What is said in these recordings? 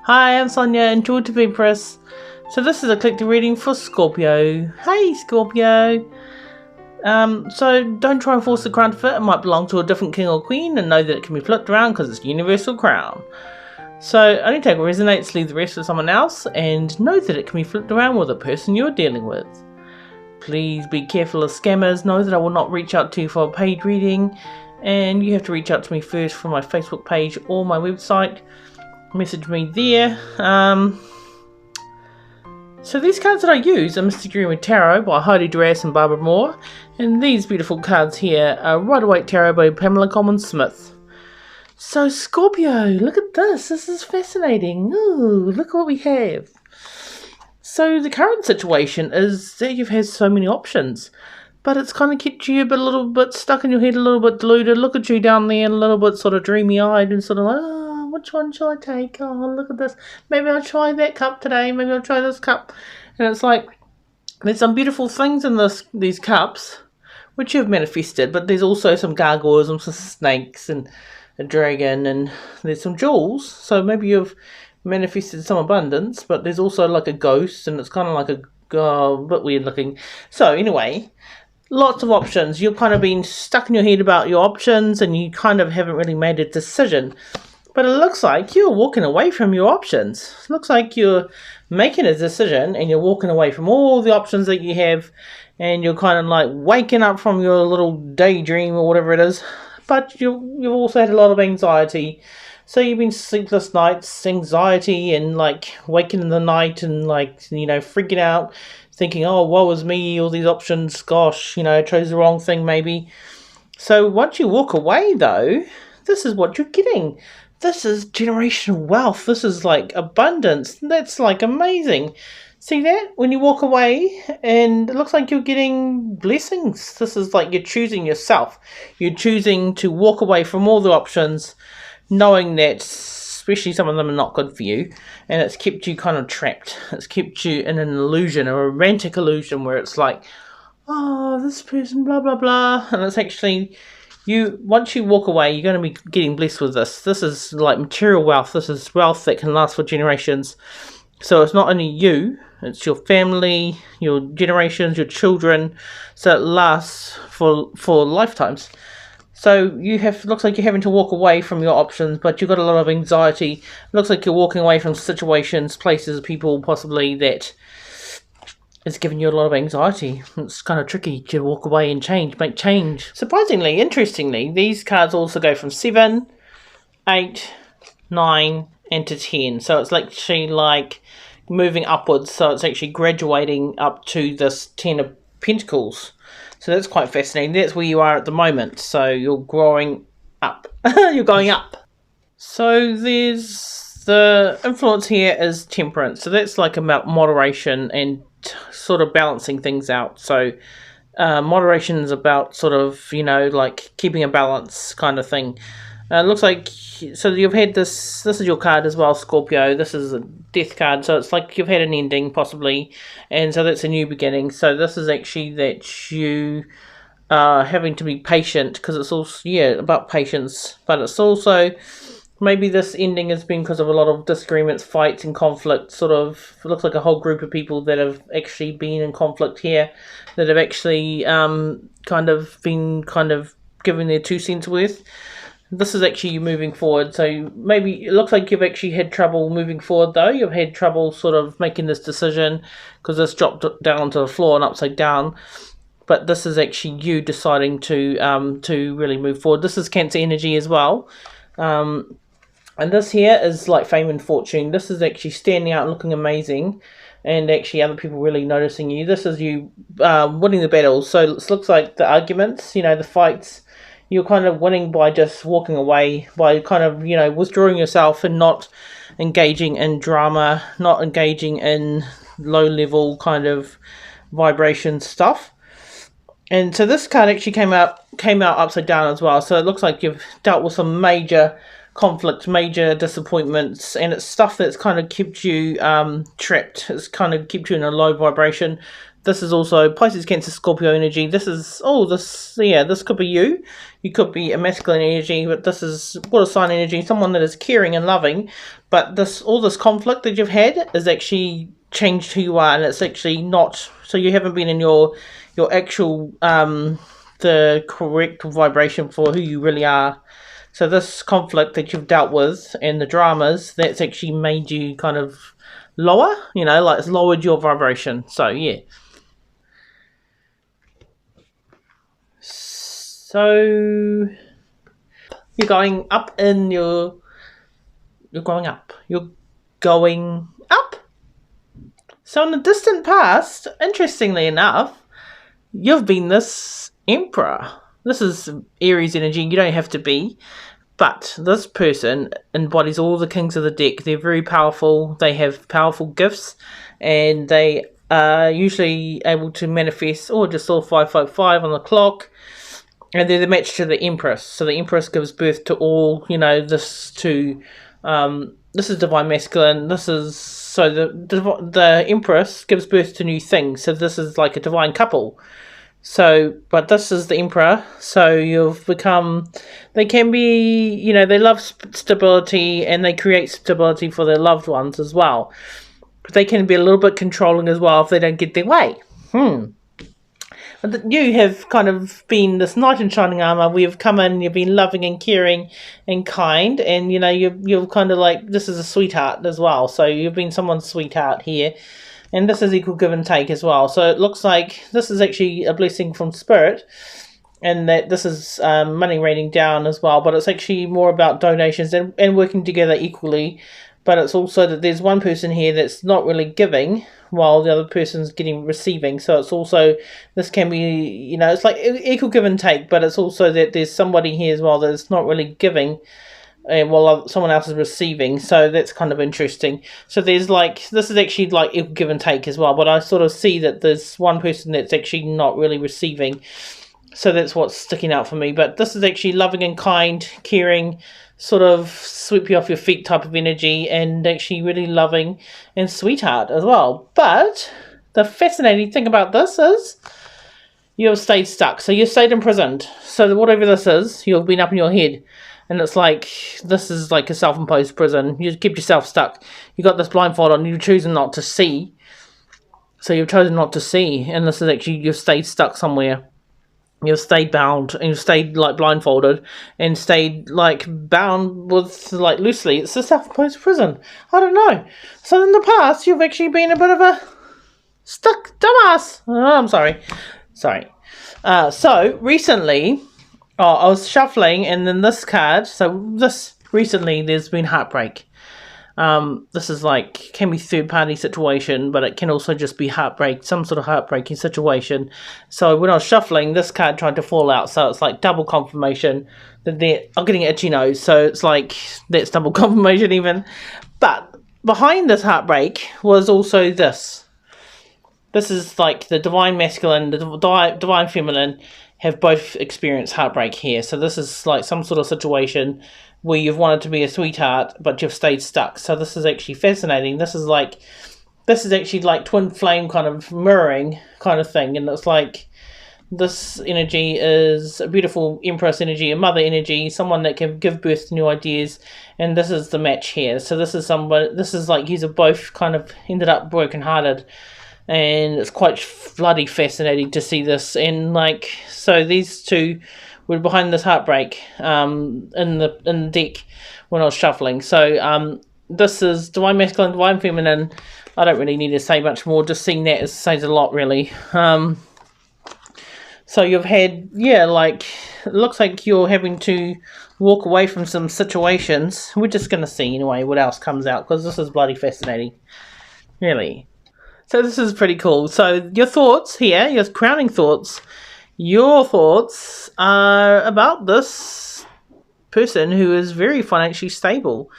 Hi, I'm Sonia, intuitive Empress. So this is a collective reading for Scorpio. Hey, Scorpio. So don't try and force the crown to fit. It might belong to a different king or queen, and know that it can be flipped around because it's a universal crown. So only take what resonates, leave the rest for someone else, and know that it can be flipped around with the person you're dealing with. Please be careful of scammers. Know that I will not reach out to you for a paid reading, and you have to reach out to me first from my Facebook page or my website. Message me there. So these cards that I use are Mr. Greenwood Tarot by Heidi, Darras and Barbara Moore, and these beautiful cards here are Rider Waite Tarot by Pamela Coleman Smith. So Scorpio, look at this. This is fascinating. Ooh, look what we have. So the current situation is that you've had so many options, but it's kind of kept you a little bit stuck in your head, a little bit deluded. Look at you down there, a little bit sort of dreamy-eyed and sort of like, oh, which one shall I take? Oh, look at this. Maybe I'll try that cup today. Maybe I'll try this cup. And it's like, there's some beautiful things in these cups, which you've manifested, but there's also some gargoyles and some snakes and a dragon, and there's some jewels. So maybe you've manifested some abundance, but there's also like a ghost, and it's kind of like a bit weird looking. So anyway, lots of options. You've kind of been stuck in your head about your options, and you kind of haven't really made a decision. But it looks like you're walking away from your options. It looks like you're making a decision and you're walking away from all the options that you have, and you're kind of like waking up from your little daydream or whatever it is. But you've also had a lot of anxiety. So you've been sleepless nights, anxiety, and like waking in the night and like, you know, freaking out, thinking, oh, woe is me, all these options, gosh, you know, I chose the wrong thing maybe. So once you walk away though, this is what you're getting. This is generational wealth. This is like abundance. That's like amazing. See that? When you walk away and it looks like you're getting blessings. This is like you're choosing yourself. You're choosing to walk away from all the options, knowing that especially some of them are not good for you, and it's kept you kind of trapped. It's kept you in an illusion, a romantic illusion where it's like, oh, this person, blah, blah, blah. And it's actually, once you walk away, you're going to be getting blessed with this. This is like material wealth. This is wealth that can last for generations. So it's not only you, it's your family, your generations, your children. So it lasts for lifetimes. So looks like you're having to walk away from your options, but you've got a lot of anxiety. It looks like you're walking away from situations, places, people possibly that is giving you a lot of anxiety. It's kind of tricky to walk away and make change. Surprisingly, interestingly, these cards also go from 7, 8, 9, and to 10. So it's actually like moving upwards. So it's actually graduating up to this 10 of Pentacles. So that's quite fascinating. That's where you are at the moment. So you're growing up. You're going up. So there's the influence here is temperance. So that's like about moderation and sort of balancing things out. So moderation is about sort of, you know, like keeping a balance kind of thing. It looks like, so you've had this is your card as well, Scorpio. This is a death card, so it's like you've had an ending possibly, and so that's a new beginning. So this is actually that you are having to be patient, because it's also, yeah, about patience, but it's also maybe this ending has been because of a lot of disagreements, fights and conflict. Sort of, it looks like a whole group of people that have actually been in conflict here, that have actually kind of given their 2 cents worth. This is actually you moving forward. So maybe it looks like you've actually had trouble moving forward though. You've had trouble sort of making this decision because this dropped down to the floor and upside down. But this is actually you deciding to really move forward. This is Cancer energy as well. And this here is like fame and fortune. This is actually standing out and looking amazing, and actually other people really noticing you. This is you winning the battles. So it looks like the arguments, you know, the fights, you're kind of winning by just walking away, by kind of, you know, withdrawing yourself and not engaging in drama, not engaging in low-level kind of vibration stuff. And so this card actually came out upside down as well. So it looks like you've dealt with some major conflicts, major disappointments, and it's stuff that's kind of kept you trapped. It's kind of kept you in a low vibration. this is also Pisces, Cancer, Scorpio energy. This is, this could be you. You could be a masculine energy, but this is water sign energy, someone that is caring and loving. But all this conflict that you've had is actually changed who you are, and it's actually not, so you haven't been in your actual, the correct vibration for who you really are. So this conflict that you've dealt with and the dramas, that's actually made you kind of lower, like it's lowered your vibration. So yeah. So you're going up you're going up. You're going up. So in the distant past, interestingly enough, you've been this Emperor. This is Aries energy. You don't have to be. But this person embodies all the kings of the deck. They're very powerful. They have powerful gifts. And they are usually able to manifest, just saw 555 on the clock. And they're the match to the Empress. So the Empress gives birth to all, this to, this is divine masculine. This is, so the Empress gives birth to new things. So this is like a divine couple. So, but this is the Emperor. So you've become, they can be, they love stability and they create stability for their loved ones as well. But they can be a little bit controlling as well if they don't get their way. But you have kind of been this knight in shining armor where you've come in, you've been loving and caring and kind, and you're kind of like, this is a sweetheart as well. So you've been someone's sweetheart here, and this is equal give and take as well. So it looks like this is actually a blessing from spirit, and that this is money raining down as well, but it's actually more about donations and working together equally. But it's also that there's one person here that's not really giving while the other person's receiving. So it's also, this can be, it's like equal give and take, but it's also that there's somebody here as well that's not really giving while someone else is receiving. So that's kind of interesting. So there's like, this is actually like equal give and take as well, but I sort of see that there's one person that's actually not really receiving. So that's what's sticking out for me. But this is actually loving and kind, caring, sort of sweep you off your feet type of energy, and actually really loving and sweetheart as well. But the fascinating thing about this is you've stayed stuck. So you've stayed imprisoned. So whatever this is, you've been up in your head. And it's like, this is like a self-imposed prison. You keep yourself stuck. You got this blindfold on, you've chosen not to see. So you've chosen not to see. And this is actually, you've stayed stuck somewhere. You've stayed bound, and you've stayed like blindfolded, and stayed like bound with like loosely. It's a self-imposed prison. I don't know. So in the past, you've actually been a bit of a stuck dumbass. Oh, I'm sorry. So recently, I was shuffling, and then this card. So this recently, there's been heartbreak. This is like, can be third party situation, but it can also just be heartbreak, some sort of heartbreaking situation. So when I was shuffling, this card tried to fall out, so it's like double confirmation that I'm getting an itchy nose, so it's like that's double confirmation even. But behind this heartbreak was also this. This is like the divine masculine, the divine feminine have both experienced heartbreak here. So this is like some sort of situation where you've wanted to be a sweetheart, but you've stayed stuck. So this is actually fascinating. This is actually like twin flame kind of mirroring kind of thing. And it's like, this energy is a beautiful Empress energy, a mother energy, someone that can give birth to new ideas. And this is the match here. So this is like, you have both kind of ended up brokenhearted. And it's quite bloody fascinating to see this. And like, so these two were behind this heartbreak in the deck when I was shuffling. So this is divine masculine, divine feminine. I don't really need to say much more. Just seeing that says a lot, really. So you've had, like, it looks like you're having to walk away from some situations. We're just going to see anyway what else comes out, because this is bloody fascinating. Really. So this is pretty cool. So your thoughts here, your crowning thoughts, your thoughts are about this person who is very financially stable.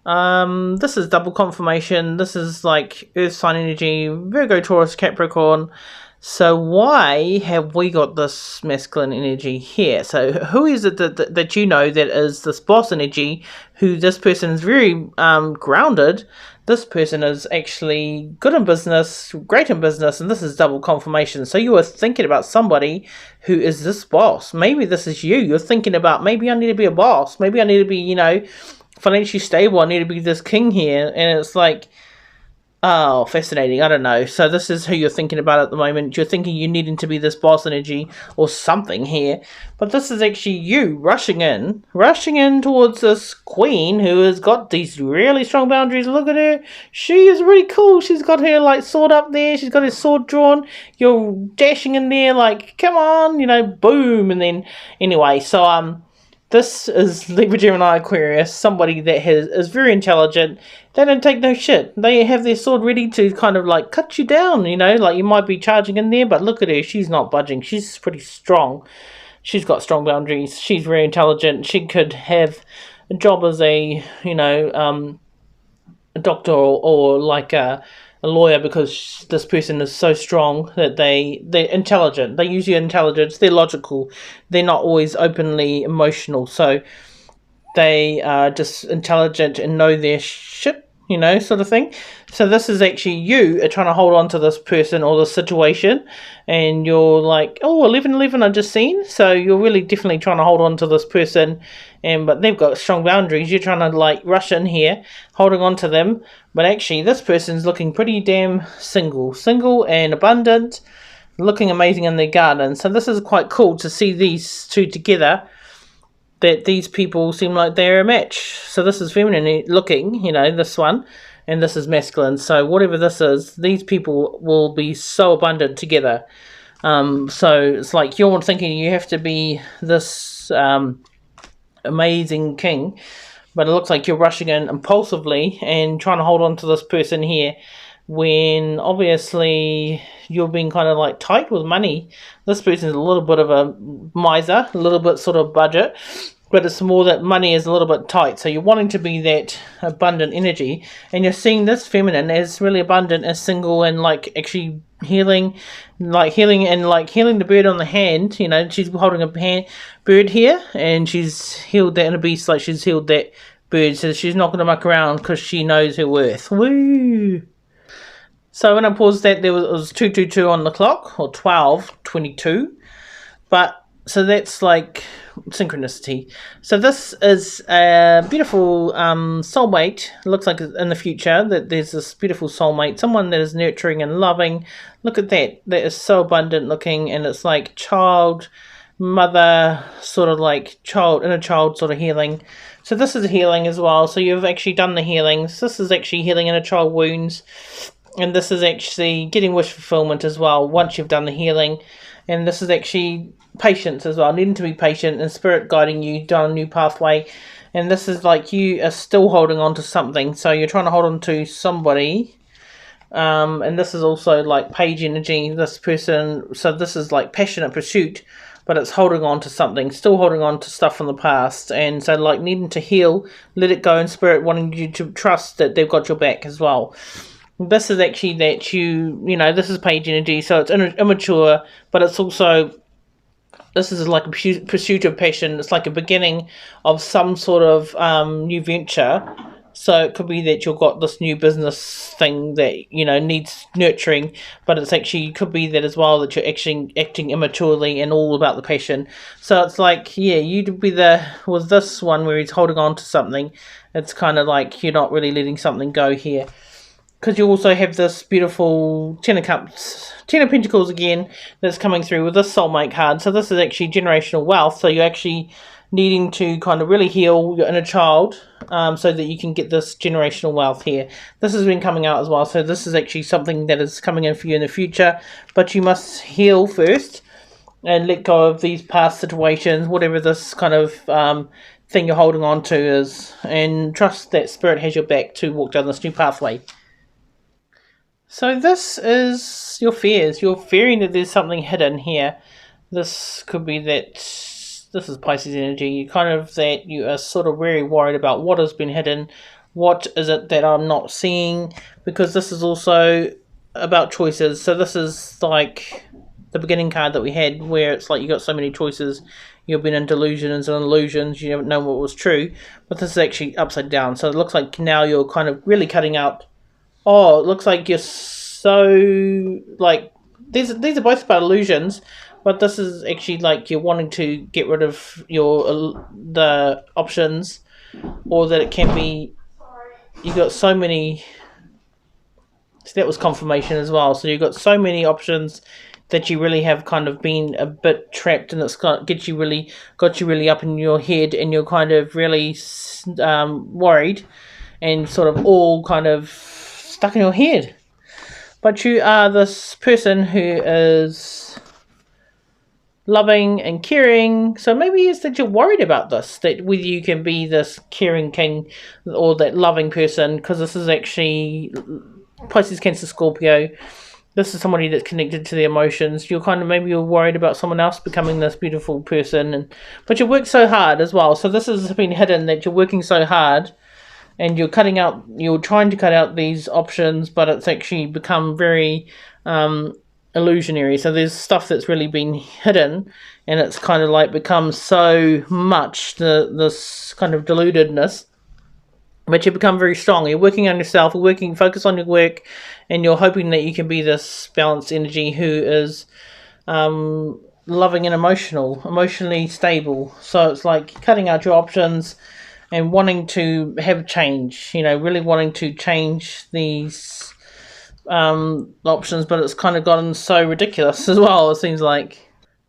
This is double confirmation. This is like Earth sign energy, Virgo, Taurus, Capricorn. So why have we got this masculine energy here? So who is it that you know that is this boss energy, who this person is very grounded, this person is actually good in business, great in business, and this is double confirmation. So you are thinking about somebody who is this boss. Maybe this is you. You're thinking about, maybe I need to be a boss. Maybe I need to be, you know, financially stable. I need to be this king here. And it's like, oh, fascinating. I don't know. So this is who you're thinking about at the moment. You're thinking you needing to be this boss energy or something here. But this is actually you rushing in towards this queen who has got these really strong boundaries. Look at her. She is really cool. She's got her like sword up there. She's got her sword drawn. You're dashing in there like, come on, you know, boom. And then anyway, so this is Libra, Gemini, Aquarius, somebody that is very intelligent. They don't take no shit. They have their sword ready to kind of like cut you down, you know, like you might be charging in there, but look at her, she's not budging. She's pretty strong. She's got strong boundaries. She's very intelligent. She could have a job as a, you know, a doctor or like a lawyer, because this person is so strong that they're intelligent. They use your intelligence. They're logical. They're not always openly emotional. So they are just intelligent and know their shit, you know, sort of thing. So this is actually you are trying to hold on to this person or the situation, and you're like, oh, 11 I just seen. So you're really definitely trying to hold on to this person, but they've got strong boundaries. You're trying to like rush in here, holding on to them, but actually this person's looking pretty damn single and abundant, looking amazing in their garden. So this is quite cool to see these two together, that these people seem like they're a match. So this is feminine looking, you know, this one, and this is masculine. So whatever this is, these people will be so abundant together. So it's like you're thinking you have to be this amazing king, but it looks like you're rushing in impulsively and trying to hold on to this person here, when obviously you're being kind of like tight with money. This person's a little bit of a miser, a little bit sort of budget, but it's more that money is a little bit tight. So you're wanting to be that abundant energy, and you're seeing this feminine as really abundant, as single, and like actually healing the bird on the hand. You know, she's holding a bird here, and she's healed that inner beast, like she's healed that bird, so she's not going to muck around because she knows her worth. Woo! So when I paused that, it was 2:22 on the clock, or 12:22. But so that's like synchronicity. So this is a beautiful soulmate. It looks like in the future that there's this beautiful soulmate, someone that is nurturing and loving. Look at that. That is so abundant looking, and it's like child, mother, sort of like inner child sort of healing. So this is healing as well. So you've actually done the healings. This is actually healing inner child wounds. And this is actually getting wish fulfillment as well, once you've done the healing. And this is actually patience as well, needing to be patient and spirit guiding you down a new pathway. And this is like you are still holding on to something. So you're trying to hold on to somebody. And this is also like page energy, this person. So this is like passionate pursuit, but it's holding on to something, still holding on to stuff from the past. And so like needing to heal, let it go, and spirit wanting you to trust that they've got your back as well. This is actually that you know, this is page energy, so it's immature, but it's also, this is like a pursuit of passion. It's like a beginning of some sort of new venture. So it could be that you've got this new business thing that, you know, needs nurturing, but it's actually, could be that as well, that you're actually acting immaturely and all about the passion. So it's like, yeah, you'd be with this one where he's holding on to something. It's kind of like you're not really letting something go here. Because you also have this beautiful Ten of Cups, Ten of Pentacles again, that's coming through with this soulmate card. So this is actually generational wealth. So you're actually needing to kind of really heal your inner child, so that you can get this generational wealth here. This has been coming out as well. So this is actually something that is coming in for you in the future. But you must heal first and let go of these past situations, whatever this kind of thing you're holding on to is. And trust that spirit has your back to walk down this new pathway. So this is your fears. You're fearing that there's something hidden here. This could be that this is Pisces energy. You kind of, that you are sort of very worried about what has been hidden. What is it that I'm not seeing? Because this is also about choices. So this is like the beginning card that we had, where it's like you got so many choices, you've been in delusions and illusions, you don't know what was true. But this is actually upside down. So it looks like now you're kind of really cutting out. Oh, it looks like you're so like these are both about illusions, but this is actually like you're wanting to get rid of the options, or that it can be you got so many. So that was confirmation as well. So you've got so many options that you really have kind of been a bit trapped, and it's got you really up in your head, and you're kind of really worried, and sort of all kind of stuck in your head. But you are this person who is loving and caring. So maybe it's that you're worried about this, that whether you can be this caring king or that loving person, because this is actually Pisces, Cancer, Scorpio. This is somebody that's connected to the emotions. You're kind of, maybe you're worried about someone else becoming this beautiful person, but you work so hard as well. So this has been hidden, that you're working so hard, and you're trying to cut out these options, but it's actually become very illusionary. So there's stuff that's really been hidden, and it's kind of like become so much this kind of deludedness. But you become very strong. You're working on yourself, focus on your work, and you're hoping that you can be this balanced energy who is loving and emotionally stable. So it's like cutting out your options and wanting to have change, really wanting to change these options, but it's kind of gotten so ridiculous as well, it seems like.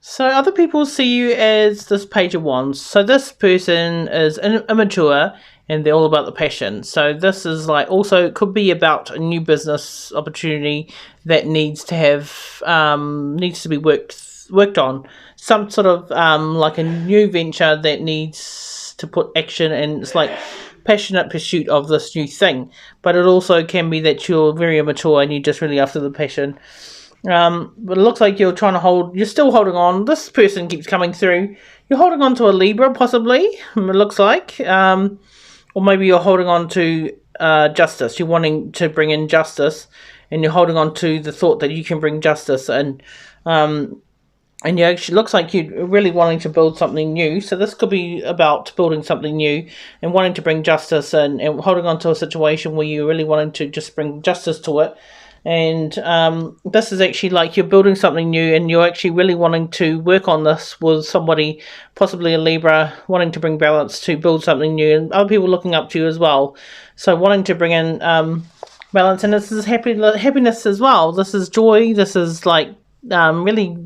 So other people see you as this Page of Wands. So this person is immature, and they're all about the passion. So this is like, also it could be about a new business opportunity that needs to be worked on. Some sort of like a new venture that needs to put action, and it's like passionate pursuit of this new thing. But it also can be that you're very immature and you're just really after the passion. But it looks like you're still holding on. This person keeps coming through. You're holding on to a Libra, possibly, it looks like. Or maybe you're holding on to justice. You're wanting to bring in justice, and you're holding on to the thought that you can bring justice. And you actually, looks like you're really wanting to build something new. So this could be about building something new and wanting to bring justice, and holding on to a situation where you're really wanting to just bring justice to it. And this is actually like you're building something new, and you're actually really wanting to work on this with somebody, possibly a Libra, wanting to bring balance to build something new, and other people looking up to you as well. So wanting to bring in balance, and this is happiness as well. This is joy. This is like really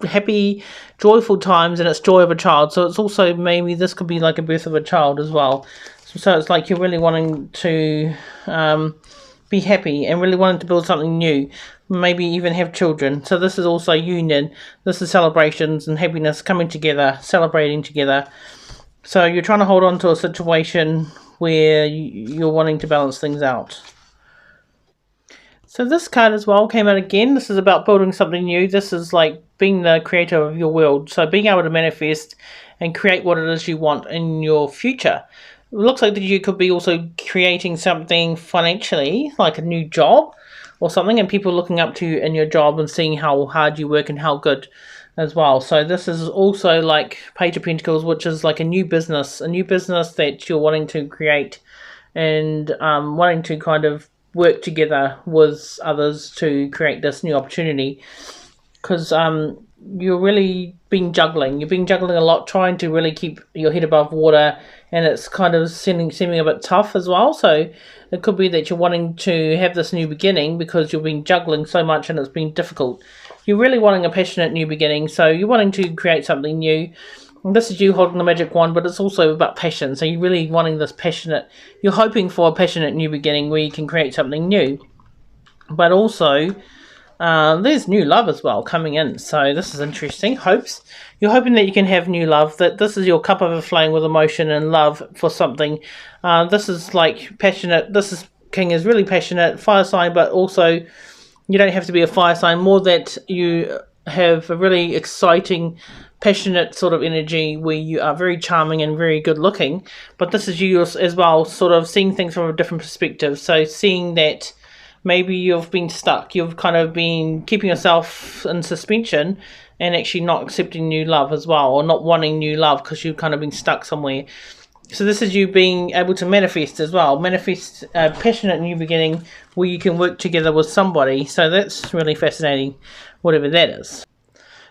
happy, joyful times, and it's joy of a child. So it's also, maybe this could be like a birth of a child as well. So it's like you're really wanting to be happy and really wanting to build something new, maybe even have children. So this is also union. This is celebrations and happiness coming together, celebrating together. So you're trying to hold on to a situation where you're wanting to balance things out. So this card as well came out again. This is about building something new. This is like being the creator of your world. So being able to manifest and create what it is you want in your future. It looks like that you could be also creating something financially, like a new job or something, and people looking up to you in your job and seeing how hard you work and how good as well. So this is also like Page of Pentacles, which is like a new business that you're wanting to create, and wanting to kind of work together with others to create this new opportunity. Because you're really been juggling. You've been juggling a lot, trying to really keep your head above water, and it's kind of seeming a bit tough as well. So it could be that you're wanting to have this new beginning because you've been juggling so much and it's been difficult. You're really wanting a passionate new beginning, so you're wanting to create something new. And this is you holding the magic wand, but it's also about passion. So you're really wanting this passionate, you're hoping for a passionate new beginning where you can create something new. But also, there's new love as well coming in. So this is interesting. Hopes. You're hoping that you can have new love, that this is your cup overflowing with emotion and love for something. This is like passionate. King is really passionate, fire sign, but also you don't have to be a fire sign. More that you have a really exciting, passionate sort of energy where you are very charming and very good looking. But this is you as well, sort of seeing things from a different perspective. So seeing that maybe you've been stuck. You've kind of been keeping yourself in suspension and actually not accepting new love as well, or not wanting new love because you've kind of been stuck somewhere. So this is you being able to manifest as well. Manifest a passionate new beginning where you can work together with somebody. So that's really fascinating, whatever that is.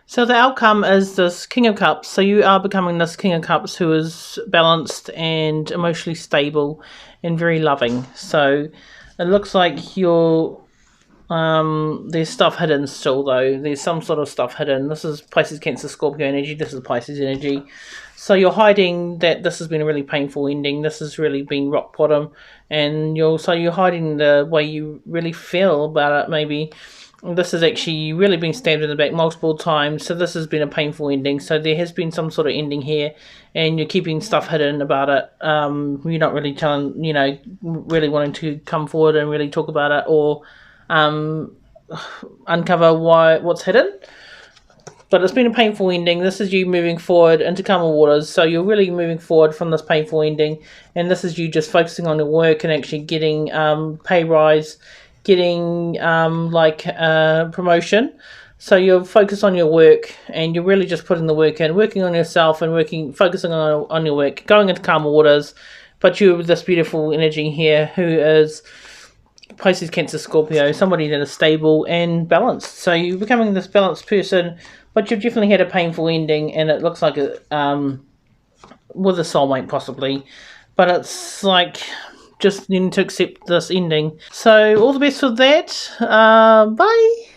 So the outcome is this King of Cups. So you are becoming this King of Cups who is balanced and emotionally stable and very loving. So it looks like you're... there's stuff hidden still though. There's some sort of stuff hidden. This is Pisces, Cancer, Scorpio energy. This is Pisces energy. So you're hiding that this has been a really painful ending. This has really been rock bottom. And you're hiding the way you really feel about it maybe. This has actually really been stabbed in the back multiple times. So this has been a painful ending. So there has been some sort of ending here. And you're keeping stuff hidden about it. You're not really telling, really wanting to come forward and really talk about it. Or uncover what's hidden. But it's been a painful ending. This is you moving forward into calmer waters. So you're really moving forward from this painful ending. And this is you just focusing on your work and actually getting pay rise, getting promotion. So you're focused on your work and you're really just putting the work in, working on yourself and focusing on your work, going into calmer waters. But you're this beautiful energy here who is Pisces, Cancer, Scorpio, somebody that is stable and balanced. So you're becoming this balanced person, but you've definitely had a painful ending, and it looks like it with a soulmate possibly. But it's like just you need to accept this ending. So all the best with that. Bye.